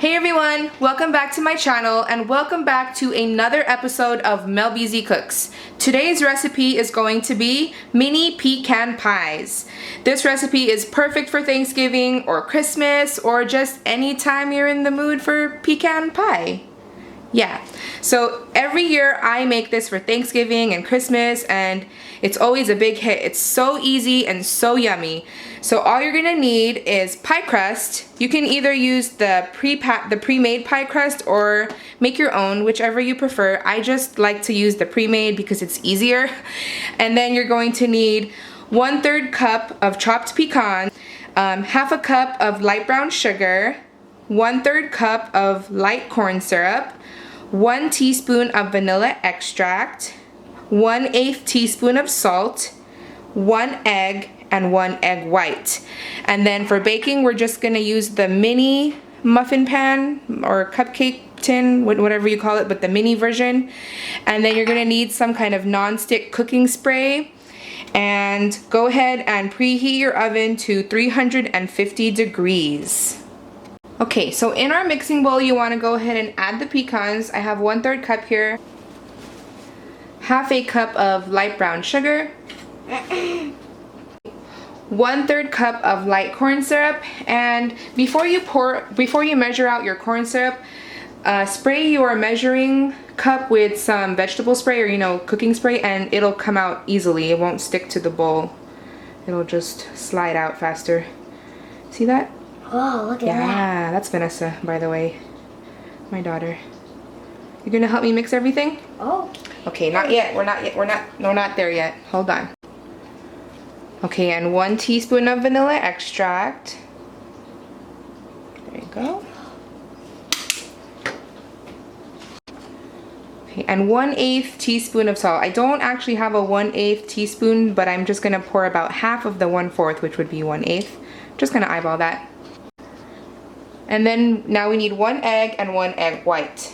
Hey everyone, welcome back to my channel and welcome back to another episode of MelBeezee Cooks. Today's recipe is going to be mini pecan pies. This recipe is perfect for Thanksgiving or Christmas or just any time you're in the mood for pecan pie. Yeah, so every year I make this for Thanksgiving and Christmas and it's always a big hit. It's so easy and so yummy. So all you're gonna need is pie crust. You can either use the pre-made pie crust or make your own, whichever you prefer. I just like to use the pre-made because it's easier. And then you're going to need 1/3 cup of chopped pecan, half a cup of light brown sugar, 1/3 cup of light corn syrup, 1 teaspoon of vanilla extract, 1/8 teaspoon of salt, 1 egg, and 1 egg white. And then for baking, we're just gonna use the mini muffin pan or cupcake tin, whatever you call it, but the mini version. And then you're gonna need some kind of non-stick cooking spray. And go ahead and preheat your oven to 350 degrees. Okay, so in our mixing bowl, you want to go ahead and add the pecans. I have 1/3 cup here, half a cup of light brown sugar, 1/3 cup of light corn syrup, and before you measure out your corn syrup, spray your measuring cup with some vegetable spray or cooking spray, and it'll come out easily. It won't stick to the bowl. It'll just slide out faster. See that? Oh, look at that. Yeah, that's Vanessa, by the way. My daughter. You're gonna help me mix everything? Oh. Okay, not yet. We're not there yet. Hold on. Okay, and 1 teaspoon of vanilla extract. There you go. Okay, and 1/8 teaspoon of salt. I don't actually have a 1/8 teaspoon, but I'm just gonna pour about half of the 1/4, which would be 1/8. Just gonna eyeball that. And then now we need 1 egg and 1 egg white.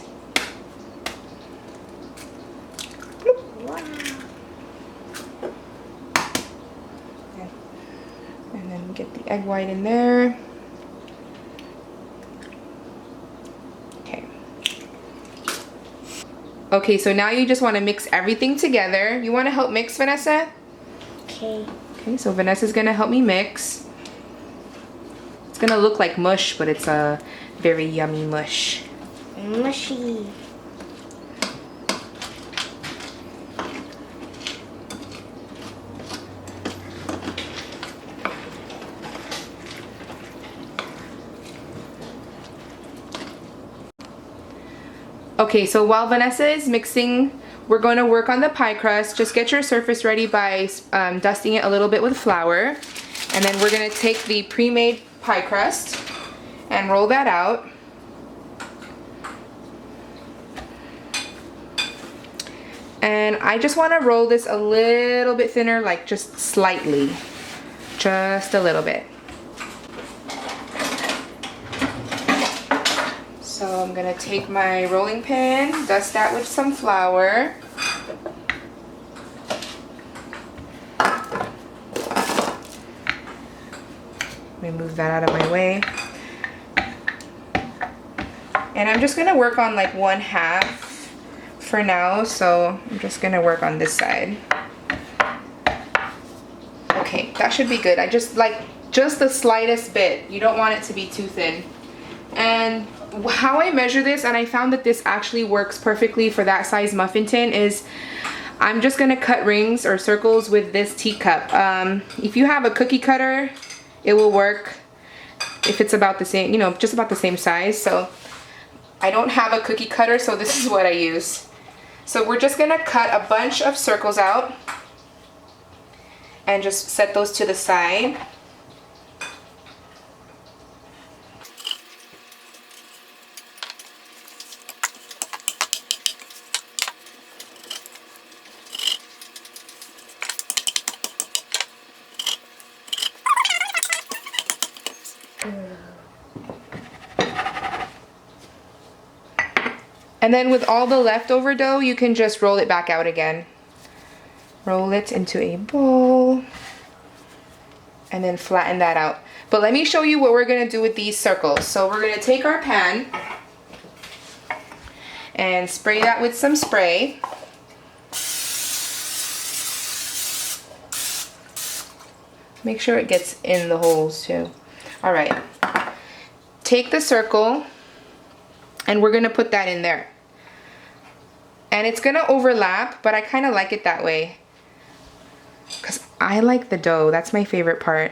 Wow. And then get the egg white in there. Okay. Okay, so now you just want to mix everything together. You want to help mix, Vanessa? Okay. Okay, so Vanessa's gonna help me mix. It's gonna look like mush, but it's a very yummy mush. Mushy. Okay, so while Vanessa is mixing, we're going to work on the pie crust. Just get your surface ready by dusting it a little bit with flour. And then we're going to take the pre-made pie crust and roll that out. And I just want to roll this a little bit thinner, like just slightly. Just a little bit. So I'm going to take my rolling pin, dust that with some flour. Let me move that out of my way. And I'm just going to work on like 1/2 for now, so I'm just going to work on this side. Okay, that should be good. I just like just the slightest bit. You don't want it to be too thin. And how I measure this, and I found that this actually works perfectly for that size muffin tin, is I'm just going to cut rings or circles with this teacup. If you have a cookie cutter, it will work if it's about the same, just about the same size. So I don't have a cookie cutter, so this is what I use. So we're just gonna cut a bunch of circles out and just set those to the side. And then with all the leftover dough, you can just roll it back out again. Roll it into a bowl and then flatten that out. But let me show you what we're gonna do with these circles. So we're gonna take our pan and spray that with some spray. Make sure it gets in the holes too. All right, take the circle and we're gonna put that in there. And it's gonna overlap, but I kind of like it that way because I like the dough. That's my favorite part.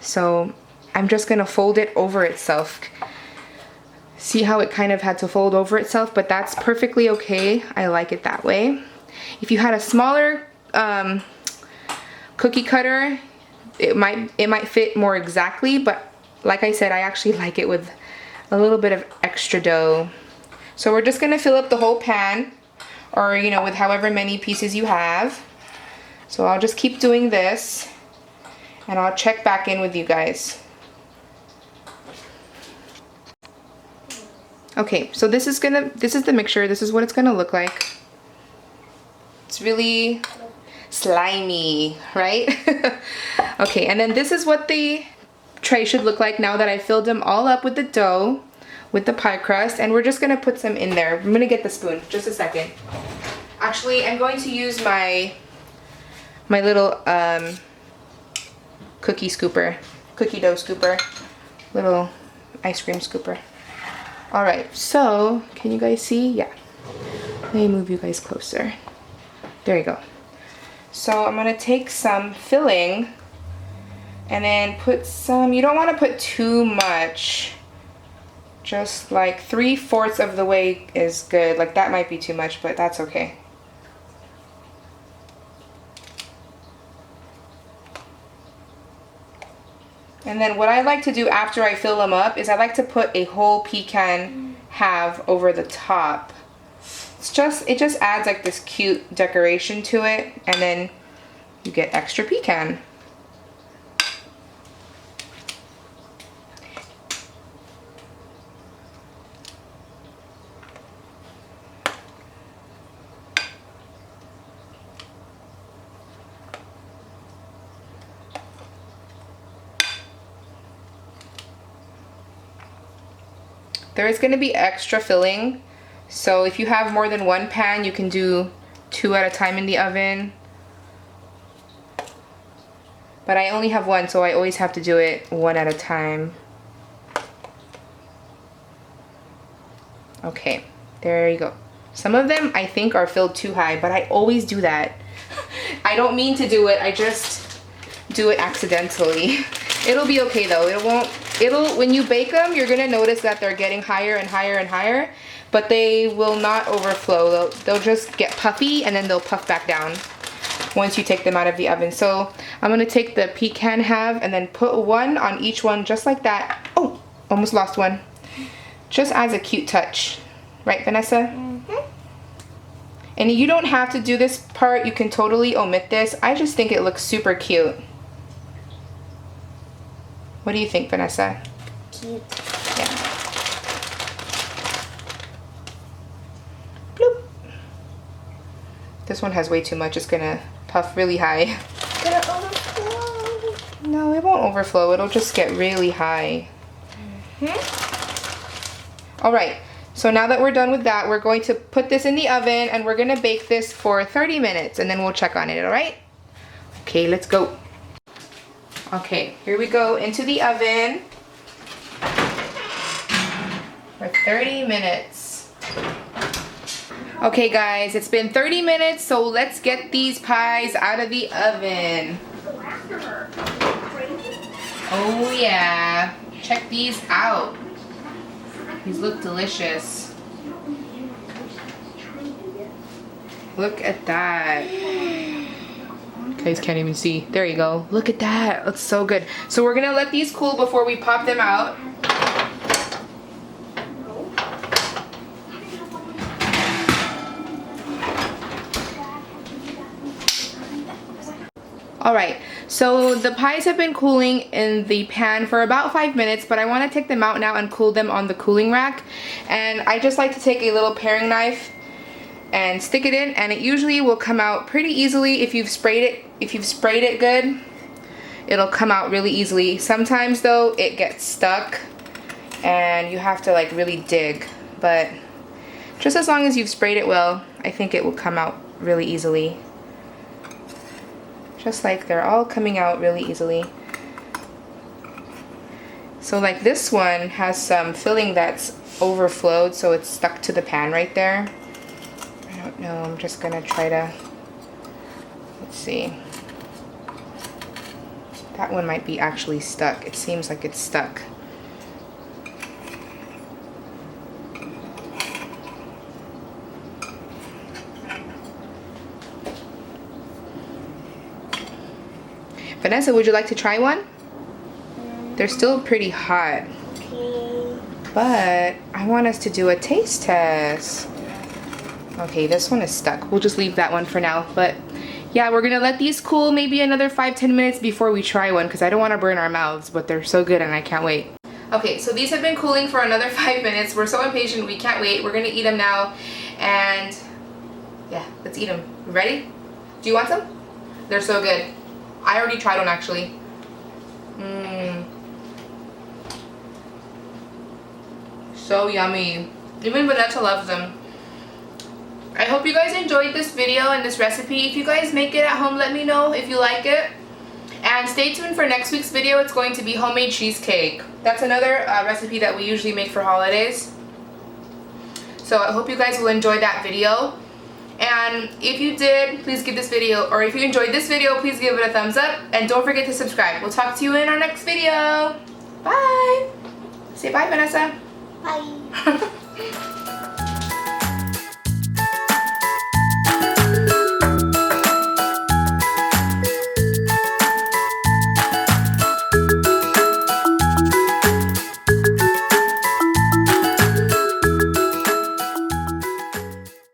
So I'm just gonna fold it over itself. See how it kind of had to fold over itself, but that's perfectly okay. I like it that way. If you had a smaller cookie cutter, it might fit more exactly, but like I said, I actually like it with a little bit of extra dough. So we're just gonna fill up the whole pan, or you know, with however many pieces you have. So I'll just keep doing this and I'll check back in with you guys. Okay, so this is the mixture. This is what it's gonna look like. It's really slimy, right? Okay, and then this is what the tray should look like now that I filled them all up with the dough, with the pie crust, and we're just gonna put some in there. I'm gonna get the spoon, just a second. Actually, I'm going to use my little cookie dough scooper, little ice cream scooper. All right, so can you guys see? Yeah, let me move you guys closer. There you go. So I'm gonna take some filling and then put some, you don't want to put too much, just like 3/4 of the way is good. Like that might be too much, but that's okay. And then what I like to do after I fill them up is I like to put a whole pecan half over the top. It just adds like this cute decoration to it, and then you get extra pecan. There is going to be extra filling, so if you have more than one pan, you can do 2 at a time in the oven. But I only have one, so I always have to do it 1 at a time. Okay, there you go. Some of them I think are filled too high, but I always do that. I don't mean to do it, I just do it accidentally. It'll be okay though. When you bake them, you're gonna notice that they're getting higher and higher and higher, but they will not overflow. They'll just get puffy and then they'll puff back down once you take them out of the oven. So I'm gonna take the pecan half and then put 1 on each one just like that. Oh, almost lost one. Just as a cute touch. Right, Vanessa? Mm-hmm. And you don't have to do this part. You can totally omit this. I just think it looks super cute. What do you think, Vanessa? Cute. Yeah. Bloop. This one has way too much. It's gonna puff really high. It's gonna overflow. No, it won't overflow. It'll just get really high. All right. So now that we're done with that, we're going to put this in the oven and we're gonna bake this for 30 minutes and then we'll check on it, all right? Okay, let's go. Okay, here we go into the oven for 30 minutes. Okay guys, it's been 30 minutes, so let's get these pies out of the oven. Oh yeah, check these out. These look delicious. Look at that. You guys can't even see. There you go. Look at that. Looks so good. So we're gonna let these cool before we pop them out. Alright, so the pies have been cooling in the pan for about 5 minutes, but I want to take them out now and cool them on the cooling rack. And I just like to take a little paring knife and stick it in, and it usually will come out pretty easily if you've sprayed it good. it'll come out really easily. Sometimes though, it gets stuck and you have to like really dig, but just as long as you've sprayed it well, I think it will come out really easily. Just like they're all coming out really easily. So like this one has some filling that's overflowed, so it's stuck to the pan right there. I don't know, I'm just gonna try to, let's see. That one might be actually stuck. It seems like it's stuck. Vanessa, would you like to try one? They're still pretty hot. Okay. But I want us to do a taste test. Okay, this one is stuck. We'll just leave that one for now. But yeah, we're gonna let these cool maybe another 5-10 minutes before we try one because I don't want to burn our mouths, but they're so good and I can't wait. Okay, so these have been cooling for another 5 minutes. We're so impatient, we can't wait. We're gonna eat them now. And yeah, let's eat them. Ready? Do you want some? They're so good. I already tried one actually. So yummy. Even Vanessa loves them. I hope you guys enjoyed this video and this recipe. If you guys make it at home, let me know if you like it. And stay tuned for next week's video. It's going to be homemade cheesecake. That's another recipe that we usually make for holidays. So I hope you guys will enjoy that video. And if you did, please give this video, or if you enjoyed this video, please give it a thumbs up. And don't forget to subscribe. We'll talk to you in our next video. Bye. Say bye, Vanessa. Bye.